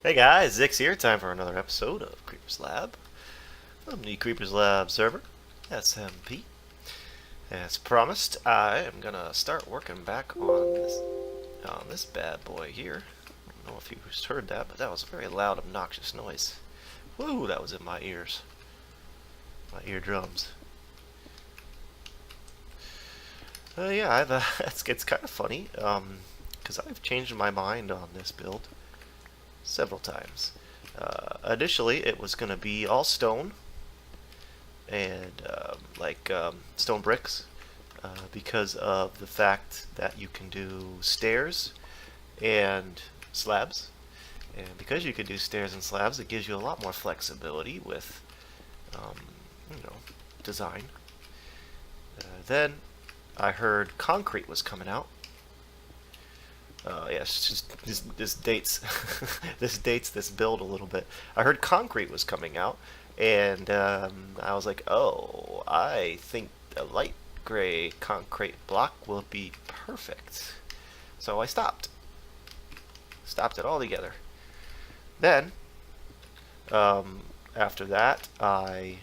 Hey guys, Zix here. Time for another episode of Creepers Lab from the Creepers Lab server, SMP. As promised, I am gonna start working back on this bad boy here. I don't know if you just heard that, but that was a very loud, obnoxious noise. Woo, that was in my ears, my eardrums. Yeah, it's kind of funny, because I've changed my mind on this build several times. Initially, it was going to be all stone and stone bricks because of the fact that you can do stairs and slabs. And because you can do stairs and slabs, it gives you a lot more flexibility with, um, you know, design. Then I heard concrete was coming out. Yes, just this dates this build a little bit. I heard concrete was coming out, and I was like, oh, I think a light gray concrete block will be perfect. So I stopped it altogether. Then, after that, I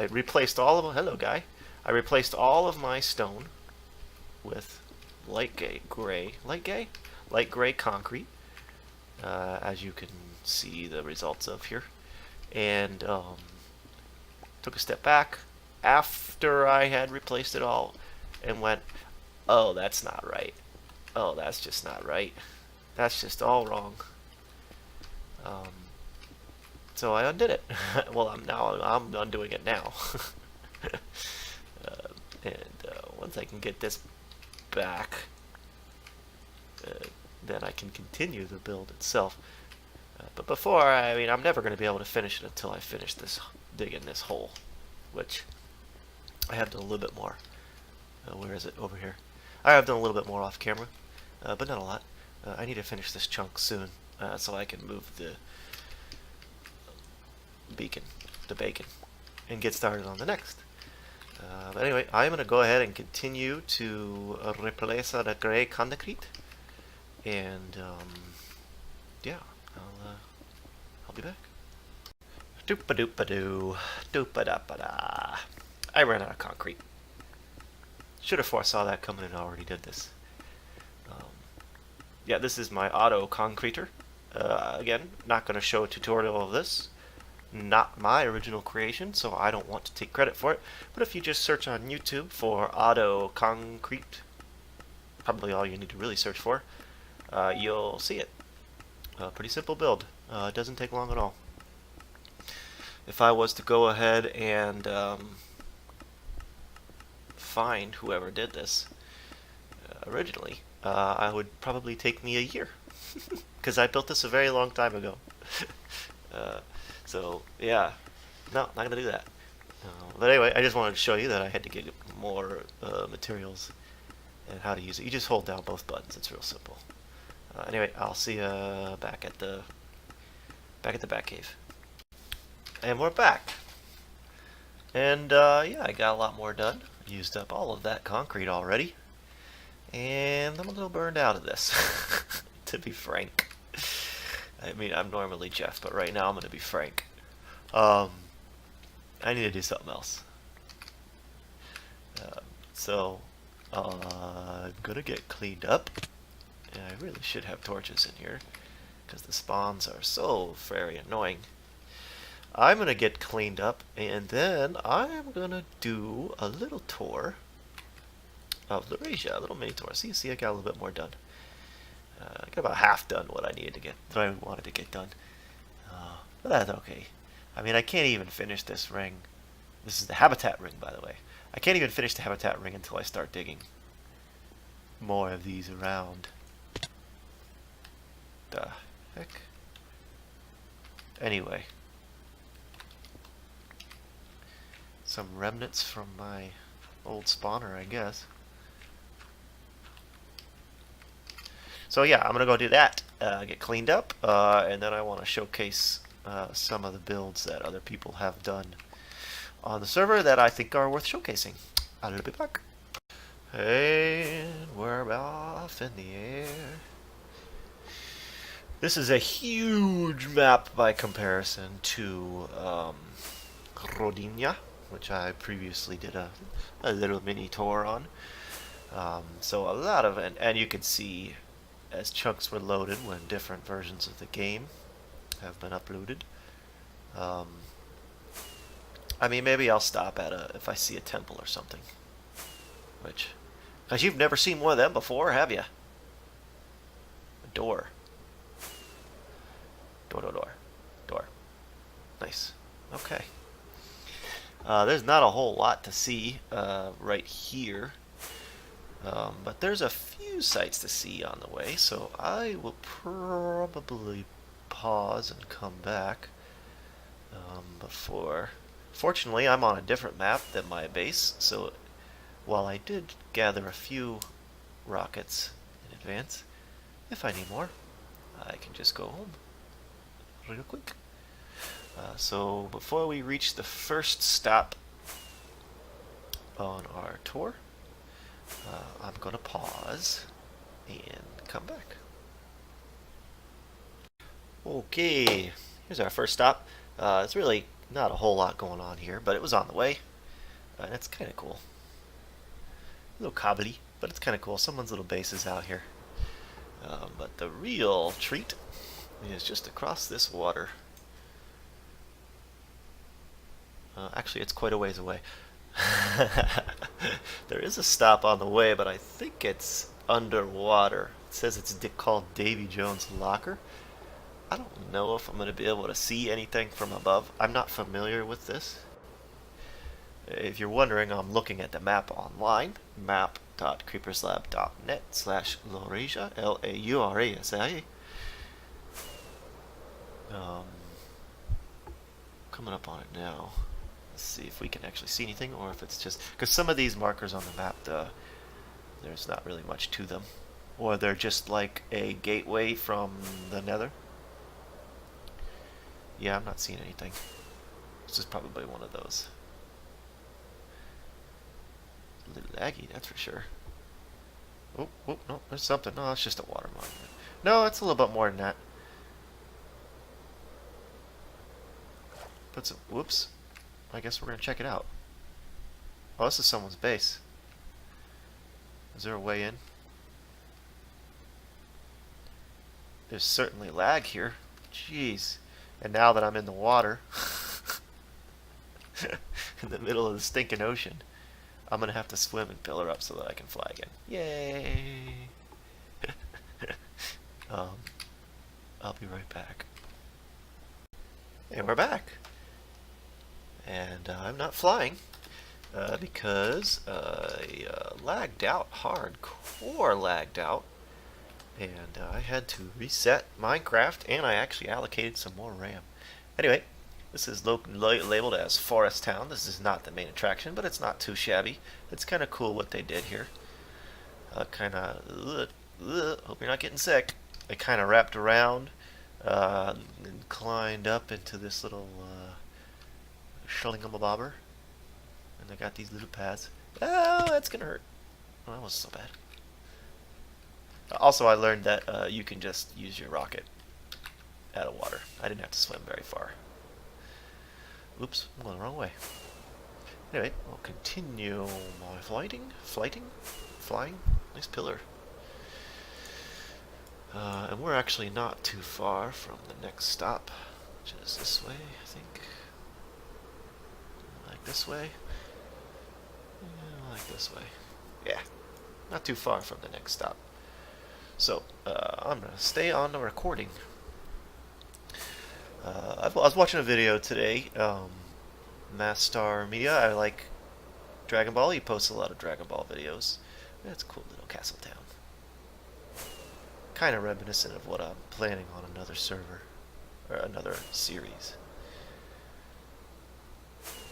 replaced all of hello guy. I replaced all of my stone with light gray concrete, as you can see the results of here, and took a step back after I had replaced it all, and went, oh, that's not right. Oh, that's just not right. That's just all wrong. Um, so I undid it. Well, I'm undoing it now. Once I can get this back, then I can continue the build itself. But before, I mean, I'm never going to be able to finish it until I finish digging this hole, which I have done a little bit more. Where is it? Over here. I have done a little bit more off camera, but not a lot. I need to finish this chunk soon, so I can move the bacon, and get started on the next. But anyway, I'm going to go ahead and continue to replace the gray concrete, and yeah, I'll be back. Doopa doopa doo, doopa da ba da. I ran out of concrete. Should have foresaw that coming and already did this. Yeah, this is my auto concreter. Again, not going to show a tutorial of this. Not my original creation, so I don't want to take credit for it. But if you just search on YouTube for auto concrete, probably all you need to really search for, you'll see it. Pretty simple build. It doesn't take long at all. If I was to go ahead and find whoever did this originally, I would probably take me a year, because I built this a very long time ago. So yeah, no, not gonna do that. But anyway, I just wanted to show you that I had to get more materials and how to use it. You just hold down both buttons. It's real simple. Anyway, I'll see you back at the back cave. And we're back. And yeah, I got a lot more done. Used up all of that concrete already, and I'm a little burned out of this, to be frank. I mean, I'm normally Jeff, but right now I'm going to be frank. I need to do something else. So, I'm going to get cleaned up. And I really should have torches in here, because the spawns are so very annoying. I'm going to get cleaned up, and then I'm going to do a little tour of Laurasia, a little mini tour. See, I got a little bit more done. I got about half done what I wanted to get done. But that's okay. I mean, I can't even finish this ring. This is the habitat ring, by the way. I can't even finish the habitat ring until I start digging more of these around. The heck? Anyway. Some remnants from my old spawner, I guess. So yeah, I'm gonna go do that, get cleaned up, and then I want to showcase some of the builds that other people have done on the server that I think are worth showcasing. I'll be back. And we're off in the air. This is a huge map by comparison to Rodinia, which I previously did a little mini tour on. So a lot of it, and you can see as chunks were loaded when different versions of the game have been uploaded. I mean, maybe I'll stop at if I see a temple or something. Because you've never seen one of them before, have you? A door. Door. Nice. Okay. There's not a whole lot to see right here. But there's a few sites to see on the way, so I will probably pause and come back before. Fortunately, I'm on a different map than my base, so while I did gather a few rockets in advance, if I need more, I can just go home real quick. So before we reach the first stop on our tour, I'm going to pause and come back. Okay, here's our first stop. It's really not a whole lot going on here, but it was on the way. And it's kind of cool. A little cobbly, but it's kind of cool. Someone's little base is out here. But the real treat is just across this water. Actually, it's quite a ways away. There is a stop on the way, but I think it's underwater. It says it's called Davy Jones Locker. I don't know if I'm going to be able to see anything from above. I'm not familiar with this. If you're wondering, I'm looking at the map online, map.creeperslab.net/Laurasia, Laurasa. Coming up on it now. Let's see if we can actually see anything, or if it's just because some of these markers on the map, there's not really much to them, or they're just like a gateway from the Nether. Yeah, I'm not seeing anything. This is probably one of those. A little laggy, that's for sure. Oh, no, there's something. No, it's just a water monument. No, it's a little bit more than that. But whoops. I guess we're going to check it out. Oh, this is someone's base. Is there a way in? There's certainly lag here. Jeez. And now that I'm in the water, in the middle of the stinking ocean, I'm going to have to swim and pillar up so that I can fly again. Yay! I'll be right back. And we're back. And I'm not flying because I lagged out, hardcore lagged out, and I had to reset Minecraft, and I actually allocated some more RAM. Anyway, this is labeled as Forest Town. This is not the main attraction, but it's not too shabby. It's kind of cool what they did here. Kind of, hope you're not getting sick. They kind of wrapped around and climbed up into this little Shullingamabobber, and I got these little paths. Oh, that's gonna hurt. Oh, that wasn't so bad. Also, I learned that you can just use your rocket out of water. I didn't have to swim very far. Oops, I'm going the wrong way. Anyway, I'll continue my flying. Nice pillar. And we're actually not too far from the next stop, which is this way, I think. This way? Yeah, like this way. Yeah, not too far from the next stop. So, I'm going to stay on the recording. I was watching a video today, Mastar Media. I like Dragon Ball. He posts a lot of Dragon Ball videos. That's a cool little castle town. Kind of reminiscent of what I'm planning on another server, or another series.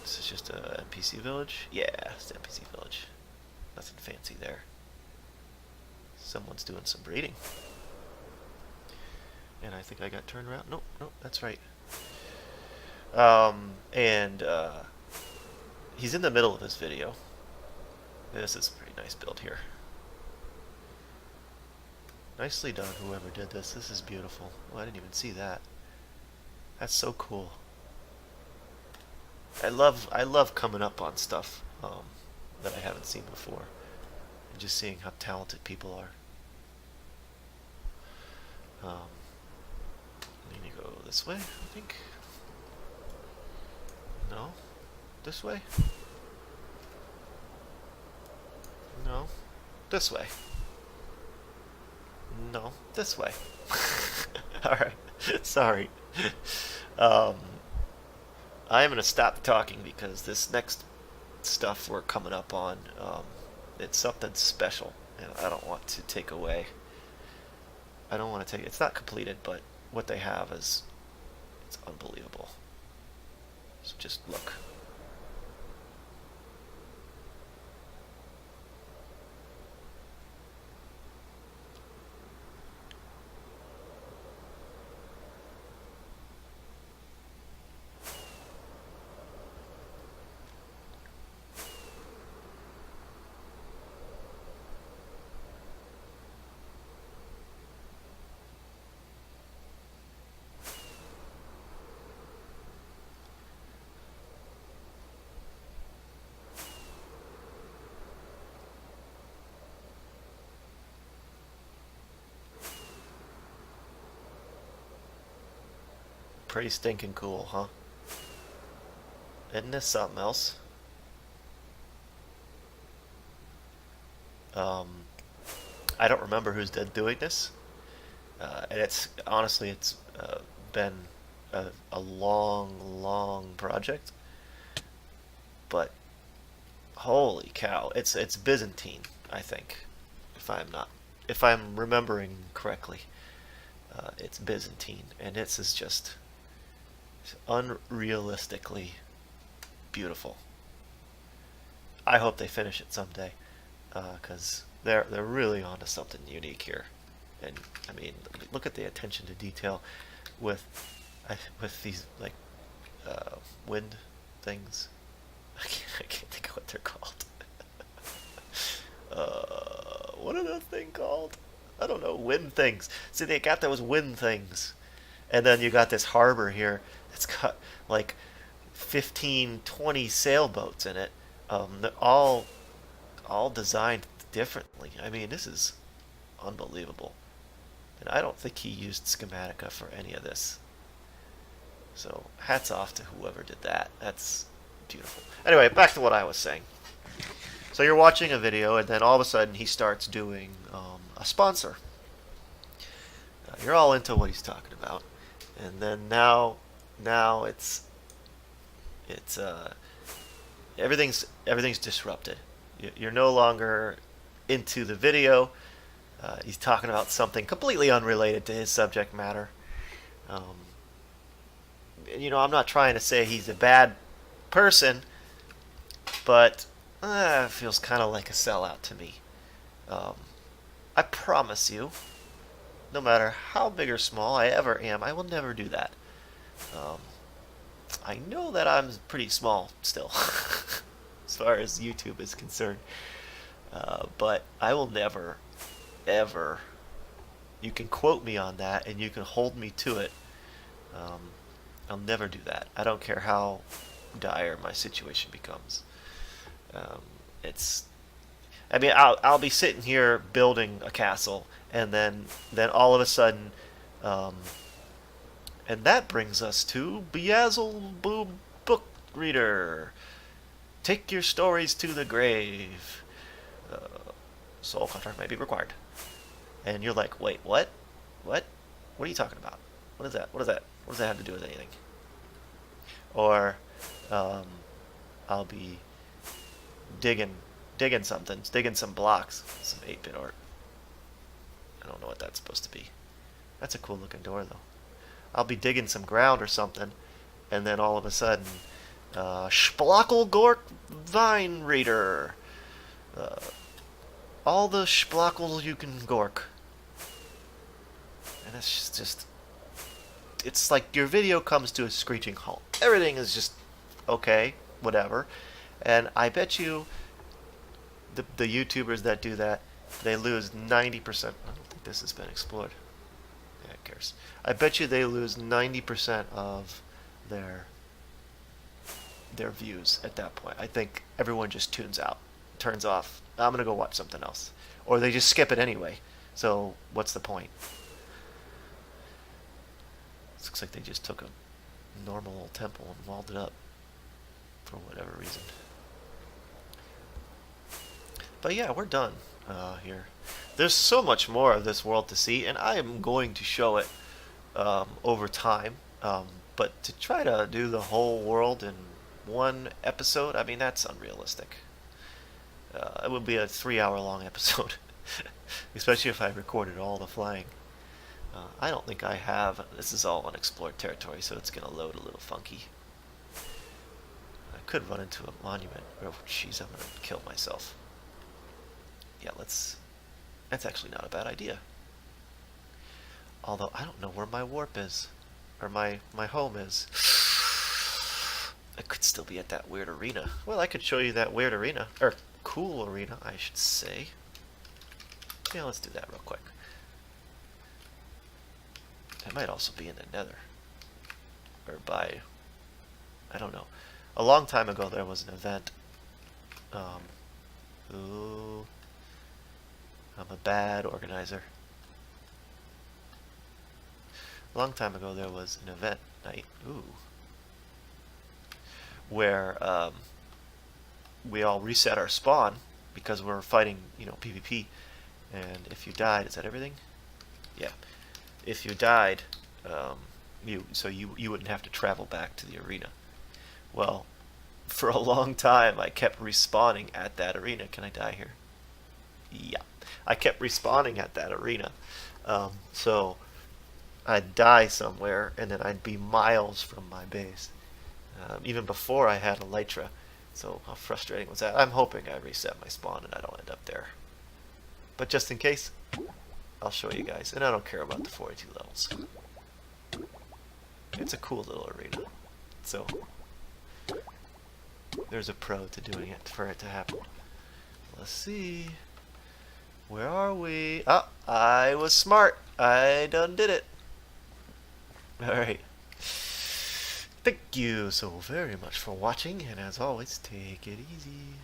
This is just a NPC village? Yeah, it's an NPC village. Nothing fancy there. Someone's doing some breeding. And I think I got turned around. Nope, that's right. He's in the middle of his video. This is a pretty nice build here. Nicely done, whoever did this. This is beautiful. Oh, I didn't even see that. That's so cool. I love coming up on stuff that I haven't seen before, and just seeing how talented people are. I need to go this way, I think. No, this way. No, this way. No, this way. All right, sorry. Um, I am going to stop talking because this next stuff we're coming up on, it's something special, and I don't want to take away. I don't want to take. It's not completed, but what they have is it's unbelievable. So just look. Pretty stinking cool, huh? Isn't this something else? Um, I don't remember who's doing this, and it's honestly been a long, long project. But holy cow, it's Byzantine, I think, if I'm remembering correctly. It's Byzantine, and it's just unrealistically beautiful. I hope they finish it someday, because they're really onto something unique here. And I mean, look at the attention to detail with with these like wind things. I can't think of what they're called. What are those things called? I don't know. Wind things. See, they got those wind things, and then you got this harbor here. It's got like 15, 20 sailboats in it. They're all designed differently. I mean, this is unbelievable. And I don't think he used Schematica for any of this. So hats off to whoever did that. That's beautiful. Anyway, back to what I was saying. So you're watching a video, and then all of a sudden he starts doing a sponsor. You're all into what he's talking about, and then now it's everything's disrupted. You're no longer into the video. He's talking about something completely unrelated to his subject matter. I'm not trying to say he's a bad person, but it feels kind of like a sellout to me. I promise you, no matter how big or small I ever am, I will never do that. I know that I'm pretty small still, as far as YouTube is concerned, but I will never, ever. You can quote me on that, and you can hold me to it. I'll never do that. I don't care how dire my situation becomes. I'll be sitting here building a castle, and then all of a sudden, and that brings us to Beelzebub Book Reader. Take your stories to the grave. Soul contract may be required. And you're like, wait, what? What? What are you talking about? What is that? What is that? What does that have to do with anything? Or, I'll be digging something, digging some blocks, some 8-bit art. I don't know what that's supposed to be. That's a cool looking door though. I'll be digging some ground or something, and then all of a sudden, Splockel Gork Vine Reader. All the splockel you can gork. And it's just, it's like your video comes to a screeching halt. Everything is just okay, whatever. And I bet you the YouTubers that do that, they lose 90%. I don't think think this has been explored. Yeah, who cares? I bet you they lose 90% of their their views at that point. I think everyone just tunes out, turns off. I'm gonna go watch something else, or they just skip it anyway. So what's the point? This looks like they just took a normal old temple and walled it up for whatever reason. But yeah, we're done here. There's so much more of this world to see, and I am going to show it over time. But to try to do the whole world in one episode, I mean, that's unrealistic. It would be a 3 hour long episode, especially if I recorded all the flying. I don't think I have. This is all unexplored territory, so it's going to load a little funky. I could run into a monument. Oh, jeez, I'm going to kill myself. Yeah, let's... That's actually not a bad idea. Although, I don't know where my warp is. Or my home is. I could still be at that weird arena. Well, I could show you that weird arena. Or, cool arena, I should say. Yeah, let's do that real quick. That might also be in the nether. Or by... I don't know. A long time ago there was an event. Ooh... I'm a bad organizer. A long time ago there was an event night, where we all reset our spawn because we're fighting, PvP. And if you died, is that everything? Yeah. If you died, you wouldn't have to travel back to the arena. Well, for a long time I kept respawning at that arena. Can I die here? Yeah. I kept respawning at that arena. So I'd die somewhere and then I'd be miles from my base. Even before I had Elytra. So how frustrating was that? I'm hoping I reset my spawn and I don't end up there. But just in case, I'll show you guys. And I don't care about the 42 levels. It's a cool little arena. So there's a pro to doing it for it to happen. Let's see. Where are we? Oh, I was smart. I done did it. Alright. Thank you so very much for watching, and as always, take it easy.